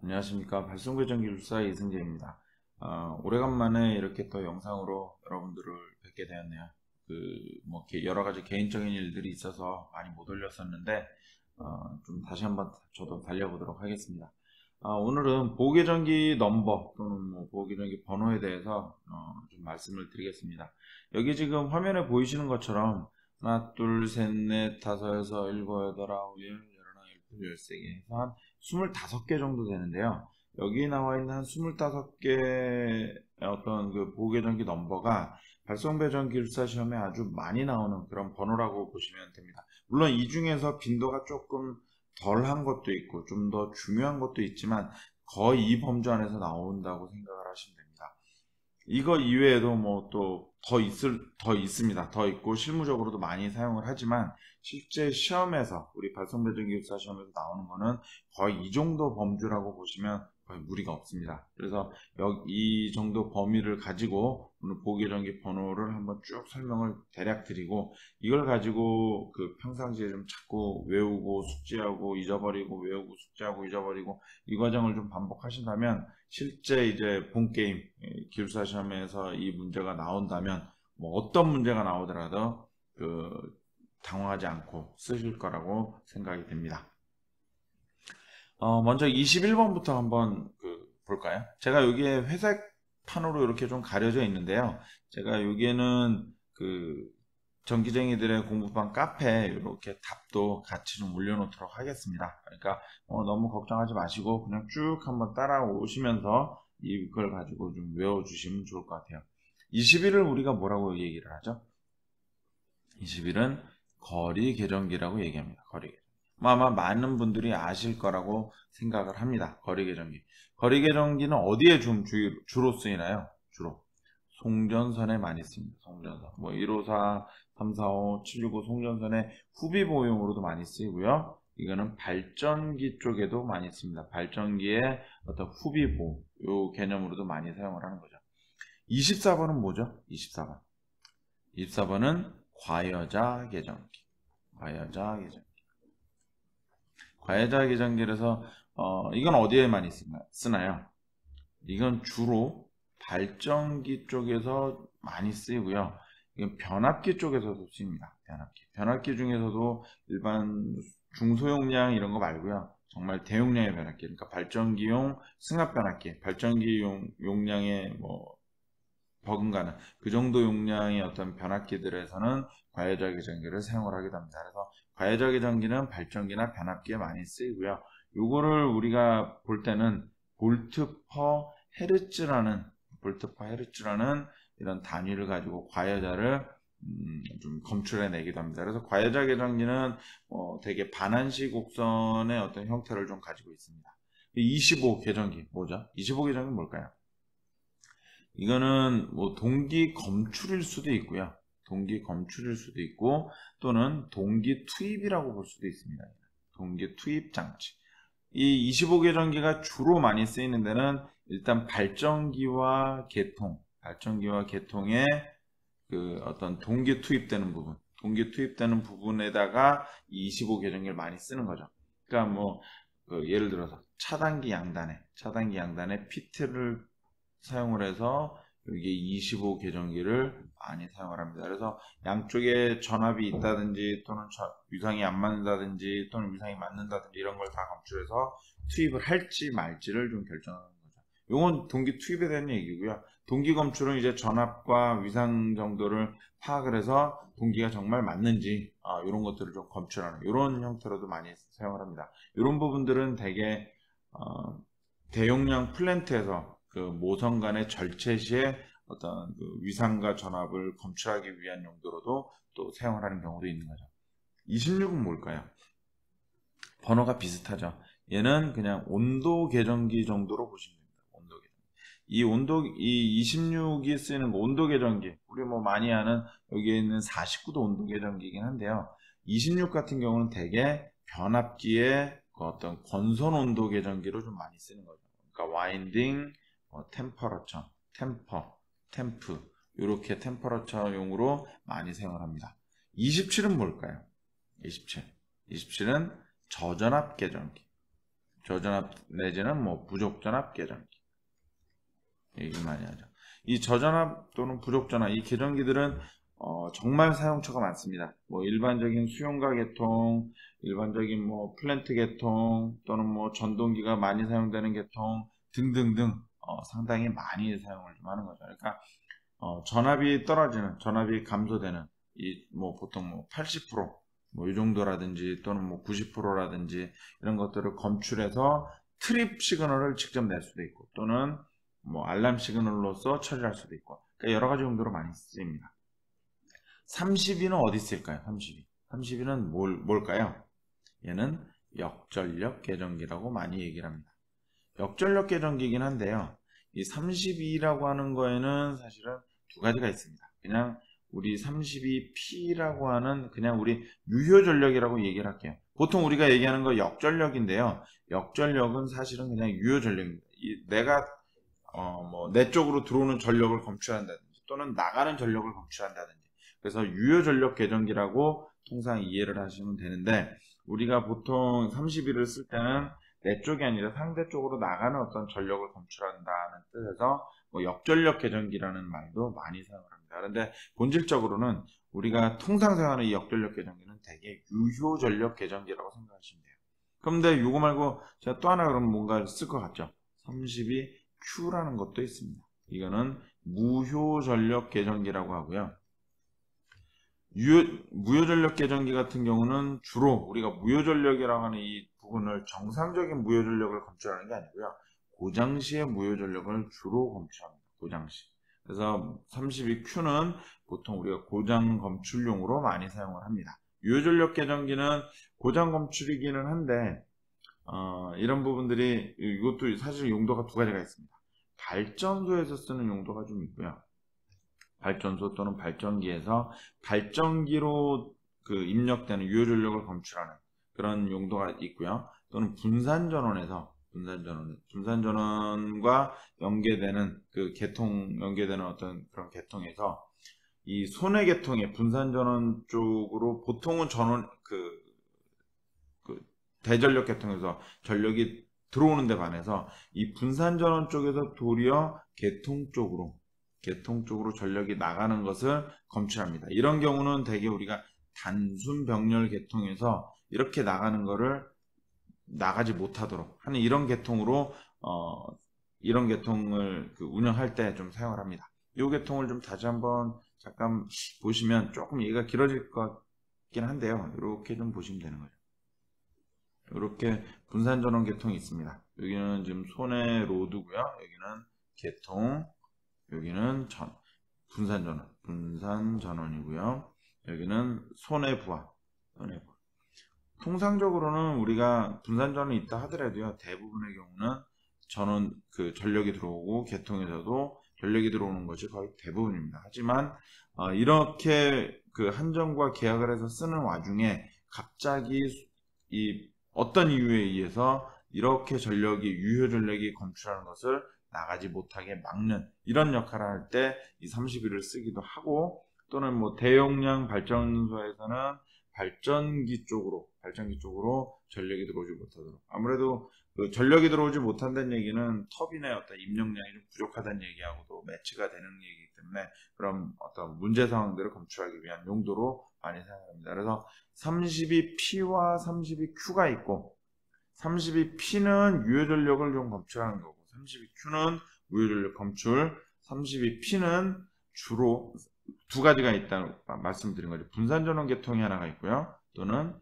안녕하십니까. 발송배전기술사 이승재입니다. 오래간만에 이렇게 또 영상으로 여러분들을 뵙게 되었네요. 여러 가지 개인적인 일들이 있어서 많이 못 올렸었는데, 좀 다시 한번 저도 달려보도록 하겠습니다. 오늘은 보호계정기 넘버 또는 보호계정기 번호에 대해서 좀 말씀을 드리겠습니다. 여기 지금 화면에 보이시는 것처럼 하나, 둘, 셋, 넷, 다섯, 여섯, 일곱, 여덟, 아홉, 열, 열하나, 열둘, 열세 개 해서 한 25개 정도 되는데요. 여기 나와 있는 한 25개의 어떤 보호계정기 넘버가 발송배전기술사 시험에 아주 많이 나오는 그런 번호라고 보시면 됩니다. 물론 이 중에서 빈도가 조금 덜한 것도 있고 좀 더 중요한 것도 있지만 거의 이 범주 안에서 나온다고 생각을 하시면 됩니다. 이거 이외에도 또 더 있습니다. 더 있고 실무적으로도 많이 사용을 하지만 실제 시험에서 우리 발송배전기술사 시험에서 나오는 거는 거의 이 정도 범주라고 보시면 거의 무리가 없습니다. 그래서 이 정도 범위를 가지고 오늘 보호계정기 번호를 한번 쭉 설명을 대략 드리고, 이걸 가지고 평상시에 좀 자꾸 외우고 숙지하고 잊어버리고 외우고 숙지하고 잊어버리고 이 과정을 좀 반복하신다면 실제 이제 본게임 기술사 시험에서 이 문제가 나온다면 어떤 문제가 나오더라도 당황하지 않고 쓰실 거라고 생각이 됩니다. 먼저 21번부터 한번 볼까요? 제가 여기에 회색 판으로 이렇게 좀 가려져 있는데요. 제가 여기에는 전기쟁이들의 공부방 카페에 이렇게 답도 같이 좀 올려놓도록 하겠습니다. 그러니까 너무 걱정하지 마시고 그냥 쭉 한번 따라오시면서 이걸 가지고 좀 외워주시면 좋을 것 같아요. 21을 우리가 뭐라고 얘기를 하죠? 21은 거리계정기라고 얘기합니다. 거리계정기. 아마 많은 분들이 아실 거라고 생각을 합니다. 거리계정기. 거리계정기는 어디에 좀 주로 쓰이나요? 주로 송전선에 많이 씁니다. 송전선. 154, 345, 765 송전선의 후비보용으로도 많이 쓰이고요. 이거는 발전기 쪽에도 많이 씁니다. 발전기의 어떤 후비보, 요 개념으로도 많이 사용을 하는 거죠. 24번은 뭐죠? 24번. 24번은 과여자 계정기. 과여자 계정기. 과여자 계정기라서 이건 어디에 많이 쓰나요? 이건 주로 발전기 쪽에서 많이 쓰이고요. 이건 변압기 쪽에서도 쓰입니다. 변압기 중에서도 일반 중소용량 이런 거 말고요. 정말 대용량의 변압기, 그러니까 발전기용 승합 변압기, 발전기 용량의 버금가는 그 정도 용량의 어떤 변압기들에서는 과여자 계정기를 사용을 하게 됩니다. 그래서 과여자 계정기는 발전기나 변압기에 많이 쓰이고요. 요거를 우리가 볼 때는 볼트 퍼 헤르츠라는 이런 단위를 가지고 과여자를 좀 검출해 내기도 합니다. 그래서 과여자 계정기는 되게 반환시 곡선의 어떤 형태를 좀 가지고 있습니다. 25 계정기 뭐죠? 25 계정기는 뭘까요? 이거는 동기 검출일 수도 있고요. 동기 검출일 수도 있고 또는 동기 투입이라고 볼 수도 있습니다. 동기 투입 장치. 이 25계정기가 주로 많이 쓰이는 데는 일단 발전기와 개통의 어떤 동기 투입되는 부분에다가 이 25계정기를 많이 쓰는 거죠. 그러니까 예를 들어서 차단기 양단에 피트를 사용을 해서 여기 25계정기를 많이 사용을 합니다. 그래서 양쪽에 전압이 있다든지 또는 위상이 안 맞는다든지 또는 위상이 맞는다든지 이런 걸 다 검출해서 투입을 할지 말지를 좀 결정하는 거죠. 이건 동기 투입에 대한 얘기고요. 동기 검출은 이제 전압과 위상 정도를 파악을 해서 동기가 정말 맞는지 이런 것들을 좀 검출하는 이런 형태로도 많이 사용을 합니다. 이런 부분들은 대개 대용량 플랜트에서 모성 간의 절체 시에 어떤 위상과 전압을 검출하기 위한 용도로도 또 사용을 하는 경우도 있는 거죠. 26은 뭘까요? 번호가 비슷하죠. 얘는 그냥 온도 계정기 정도로 보시면 됩니다. 온도 계정기. 이 26이 쓰이는 온도 계정기. 우리 많이 아는 여기에 있는 49도 온도 계정기이긴 한데요. 26 같은 경우는 대개 변압기의 어떤 건선 온도 계정기로 좀 많이 쓰는 거죠. 그러니까 와인딩, 템퍼러처, 템프 이렇게 템퍼러처용으로 많이 사용을 합니다. 27은 뭘까요? 27은 저전압 계정기. 저전압 내지는 뭐 부족전압 계전기 얘기 많이 하죠. 이 저전압 또는 부족전압 이 계전기들은 정말 사용처가 많습니다. 뭐 일반적인 수용가 계통, 일반적인 뭐 플랜트 계통 또는 뭐 전동기가 많이 사용되는 계통 등등등 상당히 많이 사용을 좀 하는 거죠. 그러니까 전압이 떨어지는, 전압이 감소되는 이 뭐 보통 뭐 80% 뭐 이 정도라든지 또는 뭐 90%라든지 이런 것들을 검출해서 트립 시그널을 직접 낼 수도 있고 또는 뭐 알람 시그널로서 처리할 수도 있고 그러니까 여러 가지 용도로 많이 쓰입니다. 32는 어디 있을까요? 32. 32는 뭘까요? 얘는 역전력 계전기라고 많이 얘기를 합니다. 역전력 계전기이긴 한데요. 이 32라고 하는 거에는 사실은 두 가지가 있습니다. 그냥 우리 32P라고 하는 그냥 우리 유효 전력이라고 얘기를 할게요. 보통 우리가 얘기하는 거 역전력인데요. 역전력은 사실은 그냥 유효 전력입니다. 내가 뭐 내 쪽으로 들어오는 전력을 검출한다든지 또는 나가는 전력을 검출한다든지 그래서 유효 전력 계전기라고 통상 이해를 하시면 되는데 우리가 보통 32를 쓸 때는 내 쪽이 아니라 상대 쪽으로 나가는 어떤 전력을 검출한다는 뜻에서 뭐 역전력 계전기라는 말도 많이 사용을 합니다. 그런데 본질적으로는 우리가 통상 사용하는 이 역전력 계전기는 대개 유효 전력 계전기라고 생각하시면 돼요. 그런데 이거 말고 제가 또 하나 그럼 뭔가를 쓸 것 같죠. 32Q라는 것도 있습니다. 이거는 무효 전력 계전기라고 하고요. 무효전력 계전기 같은 경우는 주로 우리가 무효전력이라고 하는 이 부분을 정상적인 무효전력을 검출하는 게 아니고요. 고장시의 무효전력을 주로 검출합니다. 고장시. 그래서 32Q는 보통 우리가 고장 검출용으로 많이 사용을 합니다. 유효전력 계전기는 고장 검출이기는 한데 이런 부분들이 이것도 사실 용도가 두 가지가 있습니다. 발전소에서 쓰는 용도가 좀 있고요. 발전소 또는 발전기에서 발전기로 입력되는 유효전력을 검출하는 그런 용도가 있고요. 또는 분산전원에서 분산전원과 연계되는 연계되는 어떤 그런 계통에서 이 손해 계통의 분산전원 쪽으로 보통은 대전력 계통에서 전력이 들어오는 데 반해서 이 분산전원 쪽에서 도리어 계통 쪽으로 전력이 나가는 것을 검출합니다. 이런 경우는 대개 우리가 단순 병렬 계통에서 이렇게 나가는 것을 나가지 못하도록 하는 이런 계통으로 이런 계통을 운영할 때 좀 사용을 합니다. 이 계통을 좀 다시 한번 잠깐 보시면 조금 얘기가 길어질 것 같긴 한데요. 이렇게 좀 보시면 되는 거죠. 이렇게 분산전원 계통이 있습니다. 여기는 지금 손해 로드고요. 여기는 계통, 여기는 분산전원이고요. 여기는 손해부하. 통상적으로는 우리가 분산전원이 있다 하더라도요. 대부분의 경우는 전력이 들어오고 계통에서도 전력이 들어오는 것이 거의 대부분입니다. 하지만 이렇게 한전과 계약을 해서 쓰는 와중에 갑자기 어떤 이유에 의해서 이렇게 유효 전력이 검출하는 것을 나가지 못하게 막는 이런 역할을 할 때 이 31을 쓰기도 하고 또는 뭐 대용량 발전소에서는 발전기 쪽으로 전력이 들어오지 못하도록 아무래도 전력이 들어오지 못한다는 얘기는 터빈의 어떤 입력량이 좀 부족하다는 얘기하고도 매치가 되는 얘기이기 때문에 그런 어떤 문제 상황들을 검출하기 위한 용도로 많이 사용합니다. 그래서 32P와 32Q가 있고 32P는 유효 전력을 좀 검출하는 거고 32Q는 무효 전력 검출 32P는 주로 두 가지가 있다고 말씀드린 거죠. 분산전원 계통이 하나가 있고요. 또는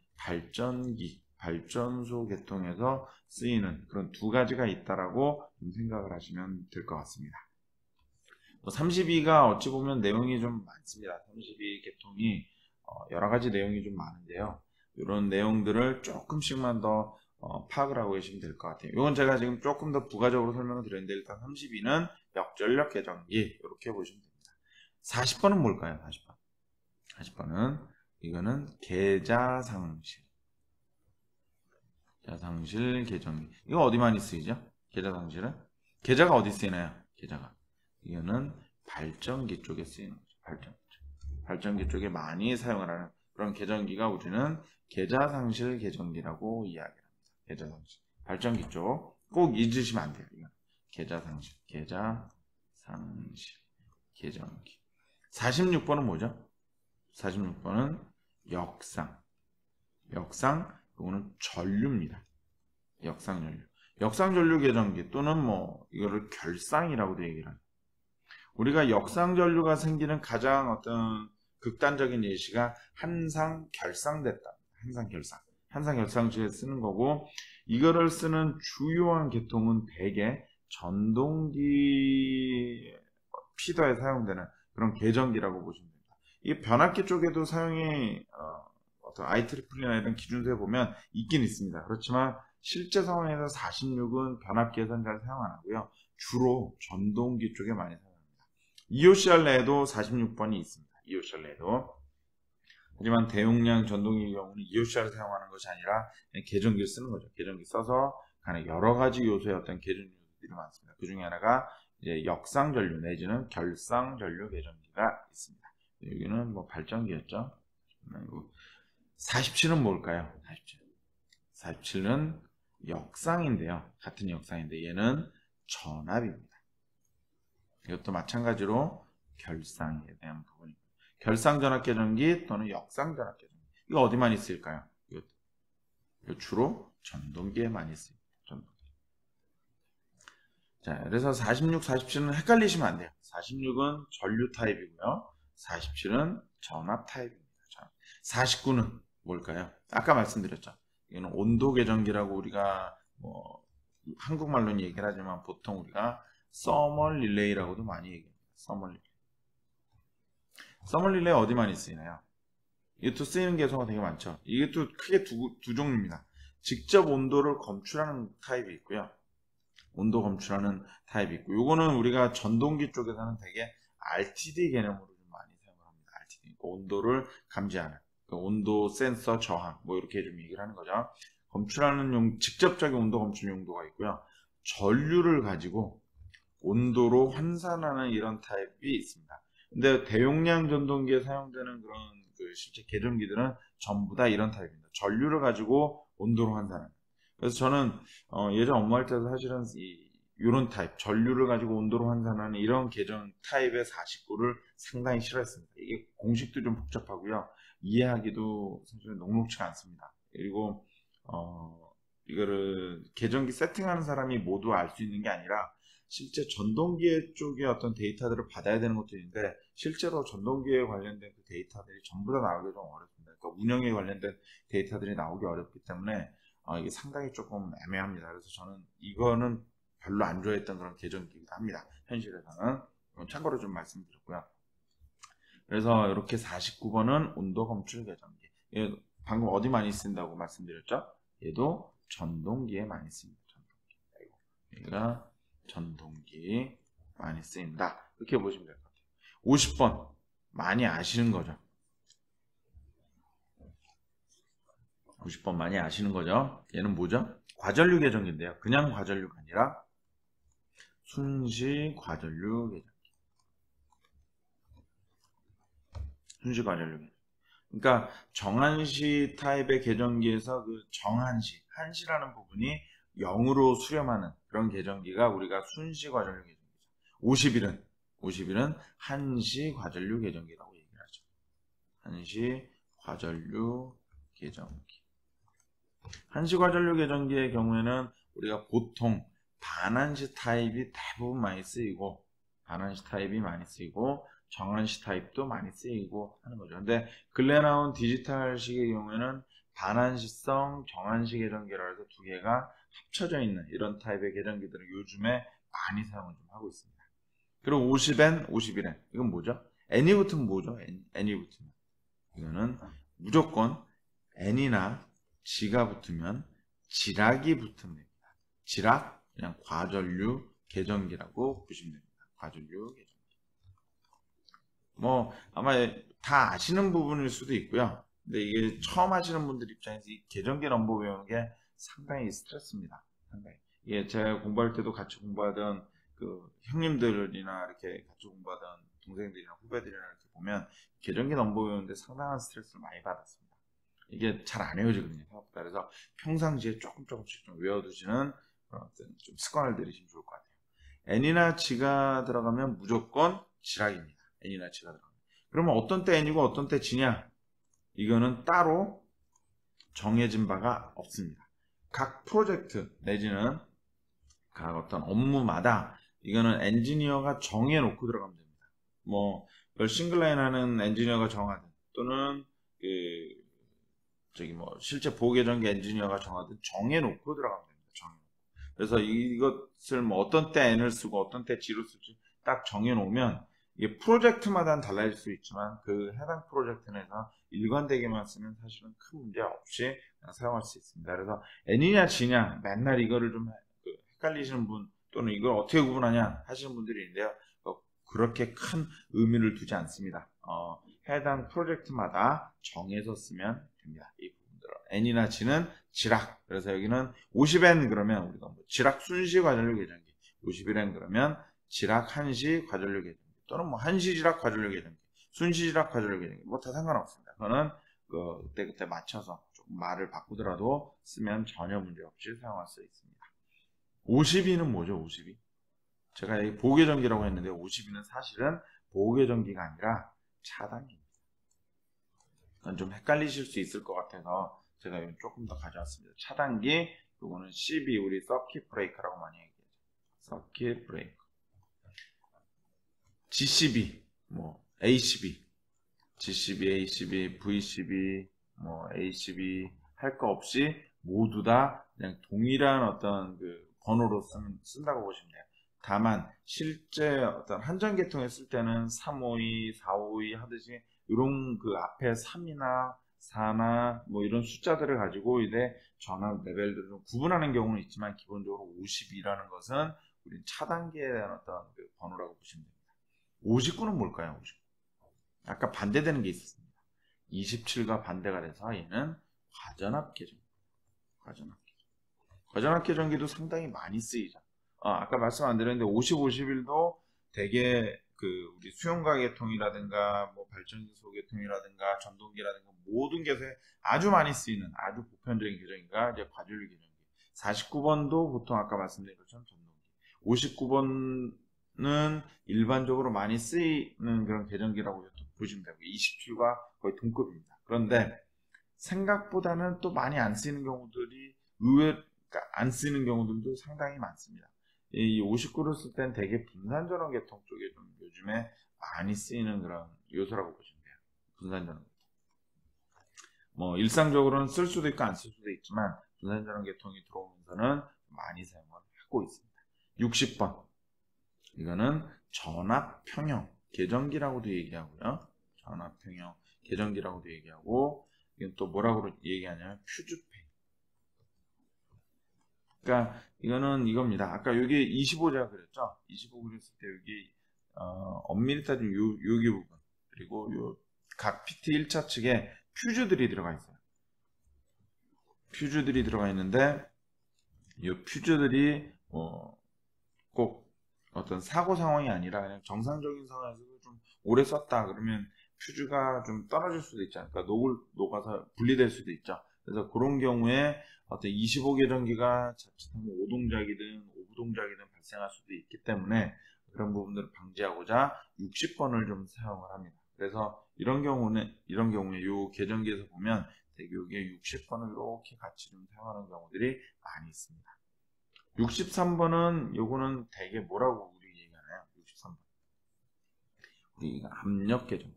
발전소 계통에서 쓰이는 그런 두 가지가 있다라고 생각을 하시면 될 것 같습니다. 32가 어찌 보면 내용이 좀 많습니다. 32 계통이 여러 가지 내용이 좀 많은데요. 이런 내용들을 조금씩만 더 파악을 하고 계시면 될 것 같아요. 이건 제가 지금 조금 더 부가적으로 설명을 드렸는데 일단 32는 역전력 계전기 이렇게 보시면 됩니다. 40번은 뭘까요? 40번은 이거는 계좌상실 계전기. 이거 어디 많이 쓰이죠? 계좌상실은? 계좌가 어디 쓰이나요? 이거는 발전기 쪽에 쓰이는 거죠. 발전기 쪽에 많이 사용을 하는 그런 계전기가 우리는 계좌상실 계전기라고 이야기합니다. 계좌상실. 발전기 쪽. 꼭 잊으시면 안 돼요. 이거. 계좌상실, 계정기. 46번은 뭐죠? 46번은 역상. 이거는 전류입니다. 역상전류. 역상전류 계정기 또는 뭐 이거를 결상이라고도 얘기를 합니다. 우리가 역상전류가 생기는 가장 어떤 극단적인 예시가 한상 결상됐다. 한상 결상시에 쓰는 거고, 이거를 쓰는 주요한 계통은 대개 전동기 피더에 사용되는 그런 계정기라고 보시면 됩니다. 이 변압기 쪽에도 사용이 어떤 IEEE나 이런 기준서에 보면 있긴 있습니다. 그렇지만 실제 상황에서 46은 변압기에서는 잘 사용 안 하고요. 주로 전동기 쪽에 많이 사용합니다. EOCR 내에도 46번이 있습니다. EOCR 내에도. 하지만 대용량 전동기의 경우는 EOCR을 사용하는 것이 아니라 계정기를 쓰는 거죠. 계정기 써서 간에 여러 가지 요소의 어떤 계정 요소들이 많습니다. 그 중에 하나가 이제 역상전류 내지는 결상전류 계정기가 있습니다. 여기는 뭐 발전기였죠. 47은 뭘까요? 47은 역상인데요. 같은 역상인데 얘는 전압입니다. 이것도 마찬가지로 결상에 대한 부분입니다. 결상전압계정기 또는 역상전압계정기. 이거 어디 많이 쓰일까요? 이거 주로 전동기에 많이 쓰입니다. 전동기. 자, 그래서 46, 47은 헷갈리시면 안 돼요. 46은 전류 타입이고요. 47은 전압 타입입니다. 49는 뭘까요? 아까 말씀드렸죠. 이거는 온도계정기라고 우리가 뭐 한국말로는 얘기를 하지만 보통 우리가 서멀 릴레이라고도 많이 얘기합니다. 서멀 릴레이 어디 많이 쓰이나요? 이것도 쓰이는 개소가 되게 많죠. 이게 또 크게 두 종류입니다. 직접 온도를 검출하는 타입이 있고요. 온도 검출하는 타입이 있고, 요거는 우리가 전동기 쪽에서는 되게 RTD 개념으로 좀 많이 사용을 합니다. RTD. 그러니까 온도를 감지하는. 그러니까 온도 센서 저항. 뭐 이렇게 좀 얘기를 하는 거죠. 검출하는 직접적인 온도 검출 용도가 있고요. 전류를 가지고 온도로 환산하는 이런 타입이 있습니다. 근데 대용량 전동기에 사용되는 그런 실제 계정기들은 전부 다 이런 타입입니다. 전류를 가지고 온도로 환산하는. 그래서 저는 예전 업무할 때도 사실은 이런 타입, 전류를 가지고 온도로 환산하는 이런 계정 타입의 49를 상당히 싫어했습니다. 이게 공식도 좀 복잡하고요. 이해하기도 사실 녹록지가 않습니다. 그리고 이거를 계정기 세팅하는 사람이 모두 알 수 있는 게 아니라 실제 전동기 쪽의 어떤 데이터들을 받아야 되는 것도 있는데, 실제로 전동기에 관련된 그 데이터들이 전부 다 나오기 좀 어렵습니다. 그러니까 운영에 관련된 데이터들이 나오기 어렵기 때문에 이게 상당히 조금 애매합니다. 그래서 저는 이거는 별로 안 좋아했던 그런 계정기이기도 합니다. 현실에서는. 참고로 좀 말씀드렸고요. 그래서 이렇게 49번은 온도 검출 계정기. 방금 어디 많이 쓴다고 말씀드렸죠? 얘도 전동기에 많이 씁니다. 얘가 전동기 많이 쓰인다. 이렇게 보시면 될 것 같아요. 50번 많이 아시는 거죠. 50번 많이 아시는 거죠. 얘는 뭐죠? 과전류 계정기인데요. 그냥 과전류가 아니라 순시 과전류 계정기. 순시 과전류 계정기. 그러니까 정한시 타입의 계정기에서 그 정한시, 한시라는 부분이 0으로 수렴하는 그런 계정기가 우리가 순시 과전류 계정기죠. 50일은 한시 과전류 계정기라고 얘기를 하죠. 한시 과전류 계정기. 한시 과전류 계정기의 경우에는 우리가 보통 반한시 타입이 대부분 많이 쓰이고, 정한시 타입도 많이 쓰이고 하는 거죠. 근데 근래 나온 디지털식의 경우에는 반한시성, 정한시 계정기라 해서 두 개가 합쳐져 있는 이런 타입의 계정기들을 요즘에 많이 사용을 좀 하고 있습니다. 그리고 50N, 51N. 이건 뭐죠? N이 붙으면 뭐죠? N이 붙으면. 이거는 무조건 N이나 G가 붙으면 지락이 붙으면 됩니다. 지락, 그냥 과전류 계정기라고 보시면 됩니다. 과전류 계정기. 뭐 아마 다 아시는 부분일 수도 있고요. 근데 이게 처음 하시는 분들 입장에서 이 계정기 넘버 외우는 게 상당히 스트레스입니다. 상당히. 이게 제가 공부할 때도 같이 공부하던 그 형님들이나 이렇게 같이 공부하던 동생들이나 후배들이나 이렇게 보면 계정기 넘버 외우는데 상당한 스트레스를 많이 받았습니다. 이게 잘 안 외워지거든요. 생각보다. 그래서 평상시에 조금씩 좀 외워두시는 그런 어떤 좀 습관을 들이시면 좋을 것 같아요. n이나 g가 들어가면 무조건 지락입니다. n이나 g가 들어가면. 그러면 어떤 때 n이고 어떤 때 g냐? 이거는 따로 정해진 바가 없습니다. 각 프로젝트 내지는 각 어떤 업무마다 이거는 엔지니어가 정해놓고 들어가면 됩니다. 뭐 이걸 싱글라인 하는 엔지니어가 정하든 또는 실제 보호계정기 엔지니어가 정하든 정해놓고 들어가면 됩니다. 정해놓고. 그래서 이것을 뭐 어떤 때 n을 쓰고 어떤 때 g를 쓸지 딱 정해놓으면 이게 프로젝트마다는 달라질 수 있지만 그 해당 프로젝트 내에서 일관되게만 쓰면 사실은 큰 문제 없이 사용할 수 있습니다. 그래서 n이냐 g냐 맨날 이거를 좀 헷갈리시는 분 또는 이걸 어떻게 구분하냐 하시는 분들이 있는데요. 그렇게 큰 의미를 두지 않습니다. 해당 프로젝트마다 정해서 쓰면 됩니다. 이 부분들은 n이나 g는 지락. 그래서 여기는 50n 그러면 우리가 뭐 지락 순시 과전류 계정기, 51n 그러면 지락 한시 과전류 계정기 또는 뭐 한시 지락 과전류 계정기, 순시 지락 과전류 계정기 뭐 다 상관없습니다. 그거는 그때 맞춰서 조금 말을 바꾸더라도 쓰면 전혀 문제 없이 사용할 수 있습니다. 52는 뭐죠? 52? 제가 여기 보호계정기라고 했는데 52는 사실은 보호계정기가 아니라 차단기입니다. 그건 좀 헷갈리실 수 있을 것 같아서 제가 여기 조금 더 가져왔습니다. 차단기, 이거는 CB, 우리 서킷 브레이커라고 많이 얘기하죠. 서킷 브레이커. GCB, 뭐 ACB, GCB, ACB, VCB, 뭐 ACB 할 거 없이 모두 다 그냥 동일한 어떤 번호로 쓴다고 보시면 돼요. 다만 실제 어떤 한전계통에 쓸 때는 352, 452 하듯이 이런 앞에 3이나 4나 뭐 이런 숫자들을 가지고 이제 전압 레벨들을 좀 구분하는 경우는 있지만 기본적으로 52라는 것은 우리 차단기에 대한 어떤 번호라고 보시면 됩니다. 59는 뭘까요? 59. 아까 반대되는 게 있었습니다. 27과 반대가 돼서 얘는 과전압 계정기. 과전압 계정기도 상당히 많이 쓰이죠. 아까 말씀 안 드렸는데 50, 51도 되게 우리 수용과 계통이라든가 뭐 발전기 소계통이라든가 전동기라든가 모든 것에 아주 많이 쓰이는 아주 보편적인 계정기가 이제 과전류 계정기. 49번도 보통 아까 말씀드린 것처럼 전동기. 59번은 일반적으로 많이 쓰이는 그런 계정기라고 보시면 되고 27과 거의 동급입니다. 그런데 생각보다는 또 많이 안 쓰이는 경우들이 안 쓰이는 경우들도 상당히 많습니다. 이 59를 쓸 땐 되게 분산전원 계통 쪽에 좀 요즘에 많이 쓰이는 그런 요소라고 보시면 돼요. 분산전원 계통. 뭐 일상적으로는 쓸 수도 있고 안 쓸 수도 있지만 분산전원 계통이 들어오면서는 많이 사용을 하고 있습니다. 60번. 이거는 전압평형 계정기라고도 얘기하고요. 전압평형 계정기라고도 얘기하고 이건 또 뭐라고 얘기하냐면 퓨즈페이. 그러니까 이거는 이겁니다. 아까 여기 25 제가 그렸죠. 25 그렸을 때 여기 엄밀히 따지면 여기 부분 그리고 각 PT 1차 측에 퓨즈들이 들어가 있어요. 퓨즈들이 들어가 있는데 이 퓨즈들이 꼭 어떤 사고 상황이 아니라 그냥 정상적인 상황에서도 좀 오래 썼다 그러면 퓨즈가 좀 떨어질 수도 있지 않을까. 녹아서 분리될 수도 있죠. 그래서 그런 경우에 어떤 25 계정기가 자칫하면 오동작이든 오부동작이든 발생할 수도 있기 때문에 그런 부분들을 방지하고자 60번을 좀 사용을 합니다. 그래서 이런 경우에 이 계정기에서 보면 되게 여기에 60번을 이렇게 같이 좀 사용하는 경우들이 많이 있습니다. 63번은 요거는 되게 뭐라고 우리 얘기하나요? 63번. 우리 압력 계정기.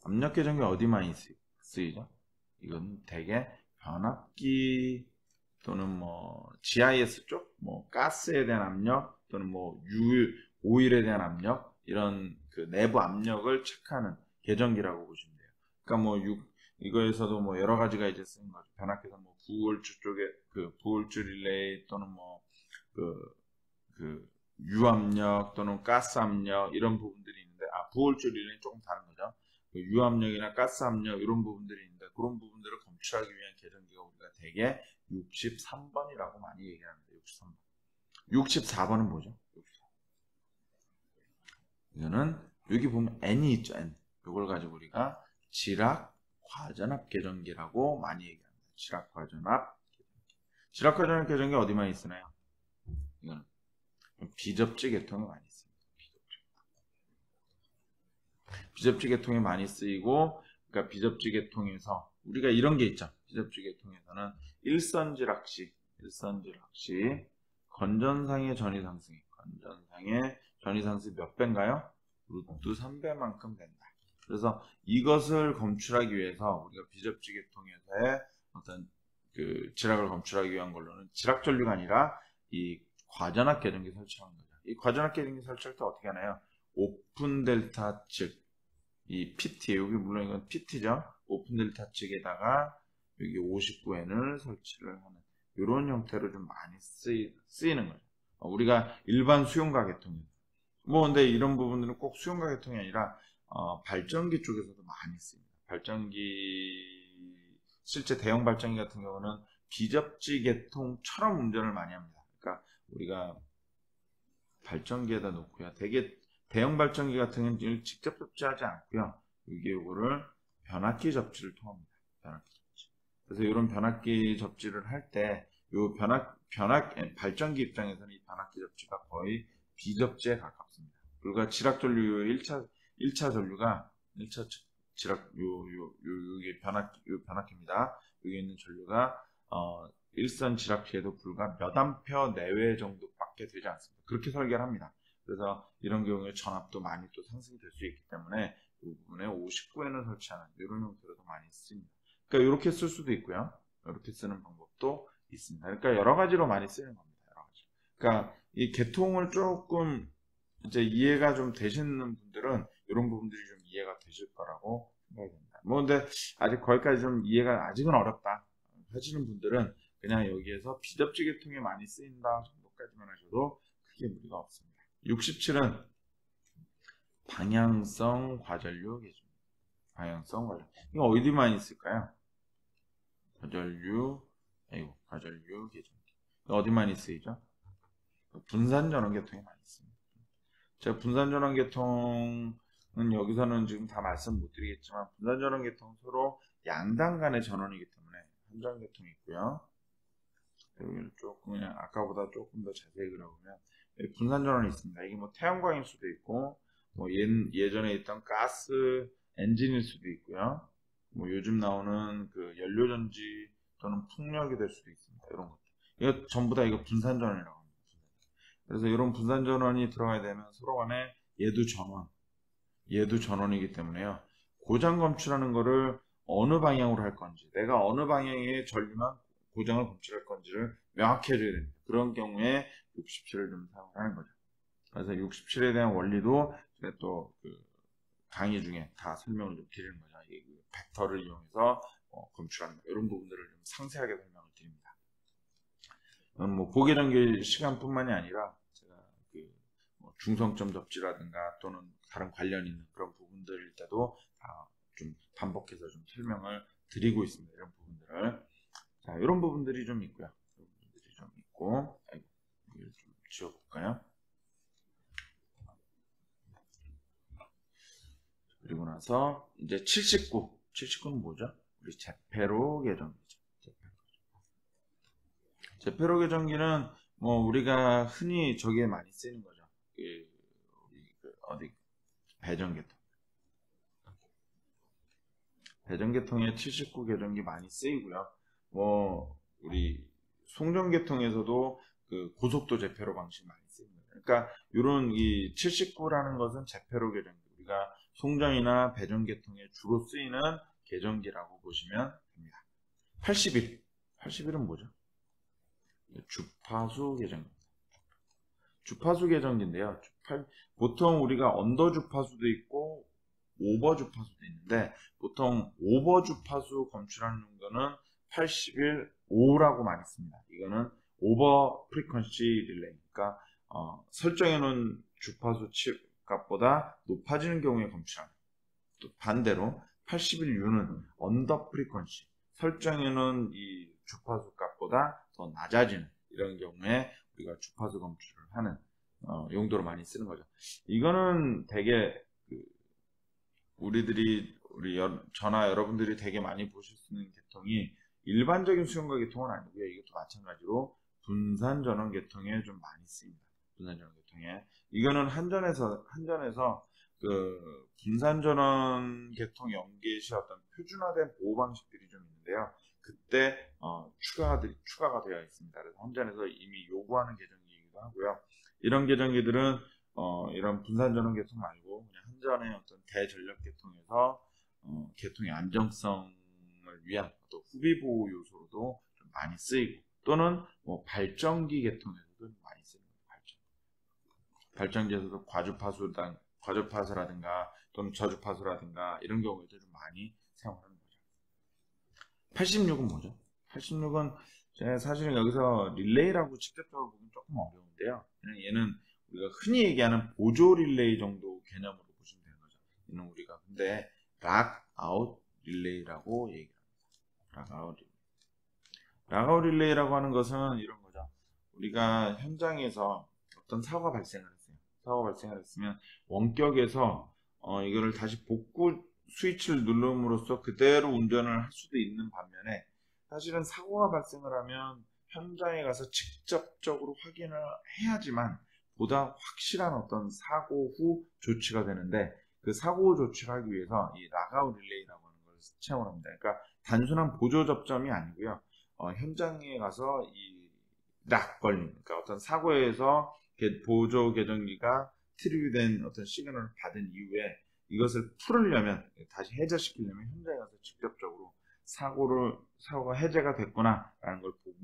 압력 계정기 어디 많이 쓰이죠? 이건 되게 변압기 또는 뭐 GIS 쪽, 뭐 가스에 대한 압력 또는 뭐 오일에 대한 압력 이런 내부 압력을 체크하는 계정기라고 보시면 돼요. 그러니까 뭐 이거에서도 뭐 여러 가지가 이제 쓰는 거죠. 변압기에서 뭐 부홀주 쪽에 부홀주 릴레이 또는 뭐 유압력 또는 가스 압력 이런 부분들이 있는데 부홀주 릴레이는 조금 다른 거죠. 유압력이나 가스 압력 이런 부분들이 있는데 그런 부분들을 검출하기 위한 계정기가 우리가 대개 63번이라고 많이 얘기합니다. 63번. 64번은 뭐죠? 64번. 이거는 여기 보면 N이 있죠. N. 이걸 가지고 우리가 지락 과전압 계정기라고 많이 얘기합니다. 지락과전압 계정기. 지락과전압 계정기 어디만 쓰나요? 이거는 비접지 계통에 많이 씁니다. 비접지 계통에 많이 쓰이고, 그러니까 비접지 계통에서 우리가 이런 게 있죠. 비접지 계통에서는 일선지락 시 건전상의 전이상승이 몇 배인가요? 루트 3배만큼 된다. 그래서 이것을 검출하기 위해서 우리가 비접지 계통에서의 어떤 그 지락을 검출하기 위한 걸로는 지락 전류가 아니라 이 과전압 계정기 설치하는 거죠. 이 과전압 계정기 설치할 때 어떻게 하나요? 오픈 델타 측, 이 PT, 여기 물론 이건 PT죠. 오픈 델타 측에다가 여기 59N을 설치를 하는 이런 형태로 좀 많이 쓰이는 거죠. 우리가 일반 수용과 계통이 뭐 근데 이런 부분들은 꼭 수용과 계통이 아니라 발전기 쪽에서도 많이 쓰입니다. 발전기, 실제 대형 발전기 같은 경우는 비접지 계통처럼 운전을 많이 합니다. 그러니까 우리가 발전기에다 놓고요. 되게 대형 발전기 같은 경우는 직접 접지하지 않고요. 요거를 변압기 접지를 통합니다. 변압기 접지. 그래서 이런 변압기 접지를 할 때 요 발전기 입장에서는 이 변압기 접지가 거의 비접지에 가깝습니다. 그리고 지락 전류 1차 전류가 1차 지락 요게 변압기입니다. 여기 있는 전류가 일선 지락 시에도 불과 몇 암페어 내외 정도밖에 되지 않습니다. 그렇게 설계를 합니다. 그래서 이런 경우에 전압도 많이 또 상승이 될 수 있기 때문에 이 부분에 59N을 설치하는 이런 형태로도 많이 씁니다. 그러니까 이렇게 쓸 수도 있고요. 이렇게 쓰는 방법도 있습니다. 그러니까 여러 가지로 많이 쓰는 겁니다. 여러 가지. 그러니까 이 계통을 조금 이제 이해가 좀 되시는 분들은 이런 부분들이 좀 이해가 되실 거라고 생각이 됩니다. 뭐 근데 아직 거기까지 좀 이해가 아직은 어렵다 하시는 분들은 그냥 여기에서 비접지 계통에 많이 쓰인다 정도까지만 하셔도 크게 무리가 없습니다. 67은 방향성 과전류 계정. 방향성 과전류. 이거 어디 많이 쓸까요? 과전류 계정기. 어디 많이 쓰이죠? 분산 전원 계통에 많이 씁니다. 제가 분산 전원 계통은 여기서는 지금 다 말씀 못 드리겠지만 분산 전원 계통은 서로 양당 간의 전원이기 때문에 한전 계통이 있고요. 여기를 조금 그냥 아까보다 조금 더 자세히 그려보면 분산 전원이 있습니다. 이게 뭐 태양광일 수도 있고 뭐 예전에 있던 가스 엔진일 수도 있고요. 뭐 요즘 나오는 그 연료전지 또는 풍력이 될 수도 있습니다. 이런 것들. 이거 전부 다 이거 분산 전원이라고 합니다. 그래서 이런 분산 전원이 들어가야 되면 서로 간에 얘도 전원이기 때문에요. 고장 검출하는 거를 어느 방향으로 할 건지, 내가 어느 방향의 전류만 고장을 검출할 건지를 명확히 해줘야 됩니다. 그런 경우에 67을 좀 사용하는 거죠. 그래서 67에 대한 원리도 제가 또 그 강의 중에 다 설명을 좀 드리는 거죠. 이 벡터를 이용해서 검출하는 거, 이런 부분들을 좀 상세하게 설명을 드립니다. 뭐 고계전기 시간뿐만이 아니라 제가 뭐 중성점 접지라든가 또는 다른 관련 있는 그런 부분들일 때도 다 좀 반복해서 좀 설명을 드리고 있습니다. 이런 부분들을. 자, 이런 부분들이 좀 있고요. 이런 부분들이 좀 있고, 이걸 좀 지워볼까요? 그리고 나서 이제 79는 뭐죠? 우리 제페로 계정기죠. 제페로 계정기는 뭐 우리가 흔히 저기에 많이 쓰이는 거죠. 배전계통. 배전계통에 79 계정기 많이 쓰이고요. 뭐 우리 송전계통에서도 그 고속도 제페로 방식 많이 쓰입니다. 그러니까 이런 이 79라는 것은 제페로 계정기, 우리가 송전이나 배전계통에 주로 쓰이는 계정기라고 보시면 됩니다. 81은 뭐죠? 주파수 계정기입니다. 주파수 계정기인데요. 보통 우리가 언더 주파수도 있고 오버 주파수도 있는데 보통 오버 주파수 검출하는 거는 81.5라고 많이 씁니다. 이거는 오버 프리퀀시 릴레이, 그러니까 설정해 놓은 주파수 값보다 높아지는 경우에 검출합니다. 또 반대로 81U는 언더 프리퀀시, 설정해 놓은 이 주파수 값보다 더 낮아지는 이런 경우에 우리가 주파수 검출을 하는 용도로 많이 쓰는 거죠. 이거는 되게 우리들이 우리 저나 여러분들이 되게 많이 보실 수 있는 계통이 일반적인 수용과 계통은 아니고요. 이것도 마찬가지로 분산 전원 계통에 좀 많이 쓰입니다. 분산 전원 계통에 이거는 한전에서 그 분산 전원 계통 연계 시 어떤 표준화된 보호 방식들이 좀 있는데요. 그때 추가가 되어 있습니다. 그래서 한전에서 이미 요구하는 계정기이기도 하고요. 이런 계정기들은 이런 분산 전원 계통 말고 그냥 한전의 어떤 대전력 계통에서 계통의 안정성을 위한 또 후비 보호 요소로도 좀 많이 쓰이고 또는 뭐 발전기 계통에서도 많이 쓰입니다. 발전기에서도 과주파수라든가 또는 저주파수라든가 이런 경우에도 좀 많이 사용하는 거죠. 86은 뭐죠? 86은 사실은 여기서 릴레이라고 직접적으로 보면 조금 어려운데요. 얘는 우리가 흔히 얘기하는 보조 릴레이 정도 개념으로 보시면 되는 거죠. 얘는 우리가 근데 락아웃 릴레이라고 얘기합니다. 락아웃 릴레이라고 하는 것은 이런 거죠. 우리가 현장에서 어떤 사고가 발생을 했어요. 사고가 발생을 했으면 원격에서 이거를 다시 복구 스위치를 누름으로써 그대로 운전을 할 수도 있는 반면에 사실은 사고가 발생을 하면 현장에 가서 직접적으로 확인을 해야지만 보다 확실한 어떤 사고 후 조치가 되는데 그 사고 후 조치를 하기 위해서 이 락아웃 릴레이라고 하는 걸 채용을 합니다. 그러니까 단순한 보조 접점이 아니고요. 현장에 가서 이 락 걸림, 그러니까 어떤 사고에서 보조 계정기가 트리뷰된 어떤 시그널을 받은 이후에 이것을 풀으려면 다시 해제시키려면 현장에 가서 직접적으로 사고가 해제가 됐구나라는 걸 보고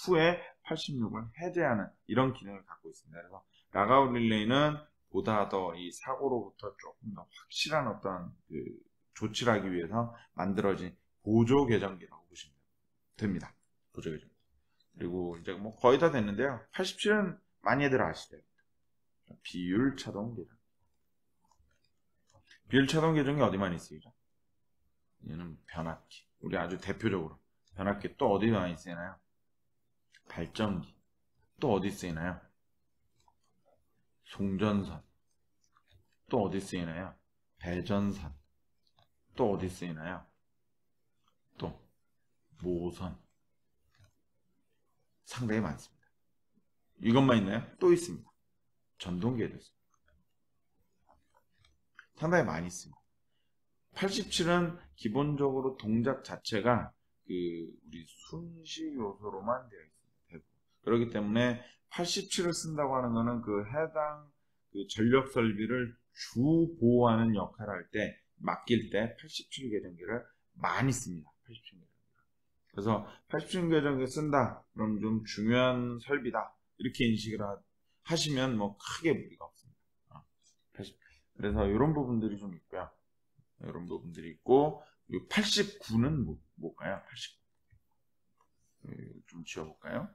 후에 86을 해제하는 이런 기능을 갖고 있습니다. 그래서 락아웃 릴레이는 보다 더 이 사고로부터 조금 더 확실한 어떤 그 조치를 하기 위해서 만들어진 보조 계정기라고 보시면 됩니다. 보조 계정기. 그리고 이제 뭐 거의 다 됐는데요. 87은 많이들 아시죠? 비율 차동 계정. 비율 차동 계정이 어디 많이 쓰이죠? 얘는 변압기. 우리 아주 대표적으로 변압기 또 어디 많이 쓰이나요? 발전기. 또 어디 쓰이나요? 송전선. 또 어디 쓰이나요? 배전선. 또 어디 쓰이나요? 또 모선. 상당히 많습니다. 이것만 있나요? 또 있습니다. 전동기에도 있습니다. 상당히 많이 있습니다. 87은 기본적으로 동작 자체가 우리 순시 요소로만 되어 있습니다. 그렇기 때문에 87을 쓴다고 하는 것은 그 해당 전력 설비를 주 보호하는 역할을 할 때 맡길 때 87 계정기를 많이 씁니다. 87 계정기. 그래서 87 계정기 쓴다. 그럼 좀 중요한 설비다. 이렇게 인식을 하시면 뭐 크게 무리가 없습니다. 그래서 이런 부분들이 좀 있고요. 이런 부분들이 있고 89는 뭘까요? 89. 좀 지워볼까요?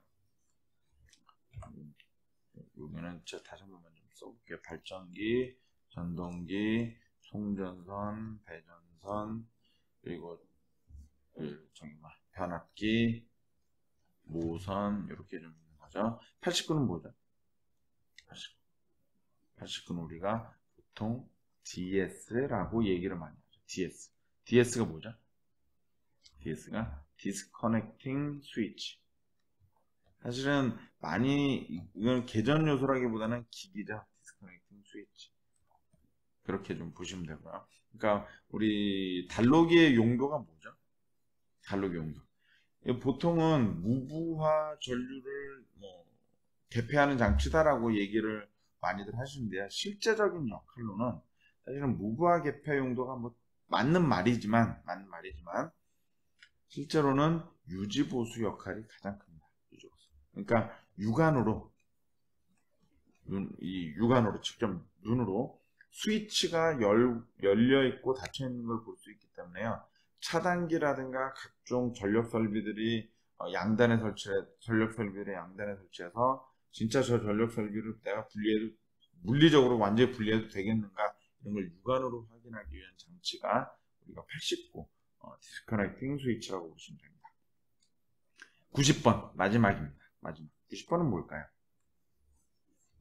여기는 제가 다시 한번 좀 써볼게요. 발전기, 전동기, 송전선, 배전선, 그리고 변압기, 모선 이렇게 좀 있는 거죠. 89는 뭐죠? 89는 우리가 보통 DS라고 얘기를 많이 하죠. DS가 뭐죠? DS가 Disconnecting Switch. 사실은 이건 계전 요소라기보다는 기기죠. Disconnecting Switch. 그렇게 좀 보시면 되고요. 그러니까 우리 단로기의 용도가 뭐죠? 단로기 용도. 보통은 무부하 전류를 개폐하는 장치다라고 얘기를 많이들 하시는데요. 실제적인 역할로는 사실은 무부하 개폐 용도가 맞는 말이지만 실제로는 유지 보수 역할이 가장 큽니다. 유지 보수. 그러니까 육안으로 직접 눈으로 스위치가 열려 있고 닫혀 있는 걸 볼 수 있기 때문에요. 차단기라든가 각종 전력 설비들이 전력 설비를 양단에 설치해서 진짜 저 전력 설비를 내가 물리적으로 완전히 분리해도 되겠는가 이런 걸 육안으로 확인하기 위한 장치가 우리가 89 디스커넥팅 스위치라고 보시면 됩니다. 90번 마지막입니다. 90번은 뭘까요?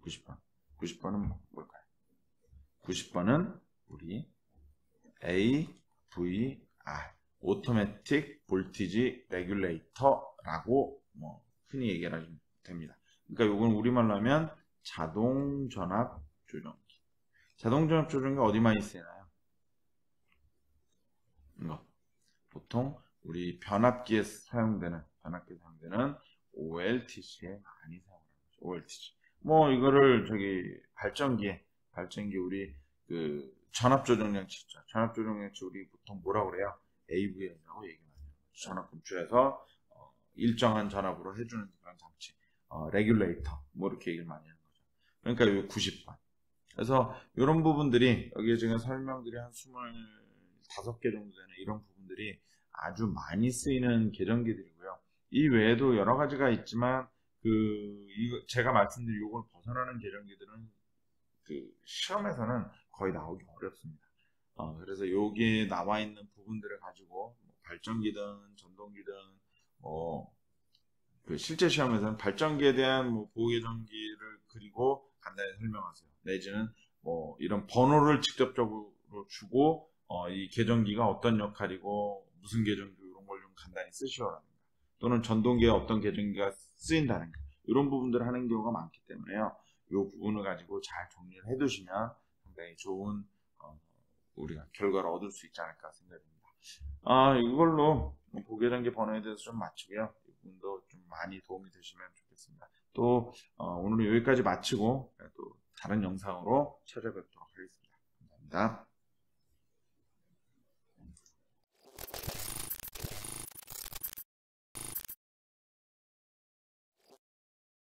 90번은 뭘까요? 90번은 우리 A VR, Automatic Voltage Regulator라고 뭐 흔히 얘기를 하시면 됩니다. 그러니까 이건 우리말로 하면 자동 전압 조정기. 자동 전압 조정기 어디 많이 쓰이나요? 이거 보통 우리 변압기에 사용되는 OLTC에 많이 사용하는 거죠. OLTC. 뭐 이거를 발전기 우리 그 전압 조정 장치 있죠. 전압 조정 장치 우리 보통 뭐라 그래요? AVM이라고 얘기하는 거죠. 전압 분출해서 일정한 전압으로 해주는 그런 장치. 레귤레이터 뭐 이렇게 얘기를 많이 하는 거죠. 그러니까 요 90번. 그래서 이런 부분들이 여기에 지금 설명들이 한 25개 정도 되는 이런 부분들이 아주 많이 쓰이는 계정기들이고요. 이 외에도 여러 가지가 있지만 제가 말씀드린 요걸 벗어나는 계정기들은 그 시험에서는 거의 나오기 어렵습니다. 그래서 여기에 나와 있는 부분들을 가지고 뭐 발전기든 전동기든 그 실제 시험에서는 발전기에 대한 뭐 보호계정기를 그리고 간단히 설명하세요. 내지는 뭐 이런 번호를 직접적으로 주고 이 계정기가 어떤 역할이고 무슨 계정기 이런 걸 좀 간단히 쓰시오라든가 또는 전동기에 어떤 계정기가 쓰인다든가 이런 부분들을 하는 경우가 많기 때문에요. 이 부분을 가지고 잘 정리를 해두시면 상당히 좋은 우리가 결과를 얻을 수 있지 않을까 생각됩니다. 이걸로 보계전기 번호에 대해서 좀 마치고요. 이 부분도 좀 많이 도움이 되시면 좋겠습니다. 또 오늘은 여기까지 마치고 또 다른 영상으로 찾아뵙도록 하겠습니다. 감사합니다.